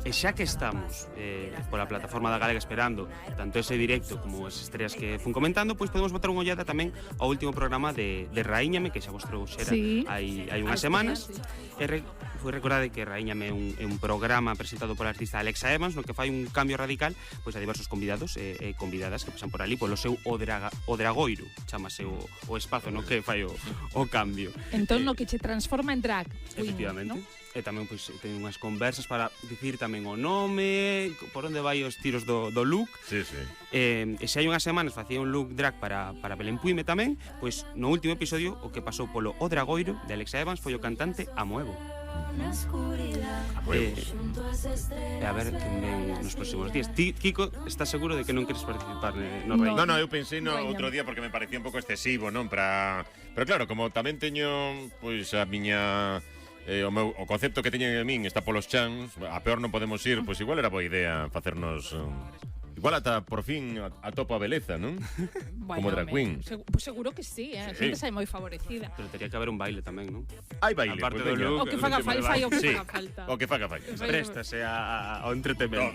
E xa que estamos pola plataforma da Galega esperando tanto ese directo como as estreas que fun comentando, pois podemos botar unha ollada tamén ao último programa de Raíñame, que xa vos trouxera hai unhas semanas. Foi recordade que Raíñame é un programa presentado pola artista Alexa Evans, no que fai un cambio radical pois a diversos convidados e convidadas que pasan por ali polo seu Odragoiro, chamase o espazo no que fai o cambio. Entón, no que che transforma en drag queen, efectivamente, ¿no? E tamén pois ten unhas conversas para dicir tamén o nome, por onde vai os tiros do look. Sí, sí. E se hai unhas semanas facía un look drag para Belén Puime tamén, pois no último episodio o que pasou polo Odragoiro de Alexa Evans foi o cantante Amoevo. A ver quen ven nos próximos días. Ti, Kiko, estás seguro de que non queres participar no Rei? No, eu pensei no outro día porque me parecía un pouco excesivo, non? Pero claro, como tamén teño pois a miña o concepto que teñen en min está polos chans, a peor non podemos ir, pois igual era boa idea facernos igual ata por fin atopo a beleza, non? Bueno, como drag queen. Pues seguro que sí, a xente sai moi favorecida. Pero teria que haber un baile tamén, non? Hai baile, Aparte pues, do look, O que faga fai o que sí, faga falta. o que faga fai. Préstase ao entretemento.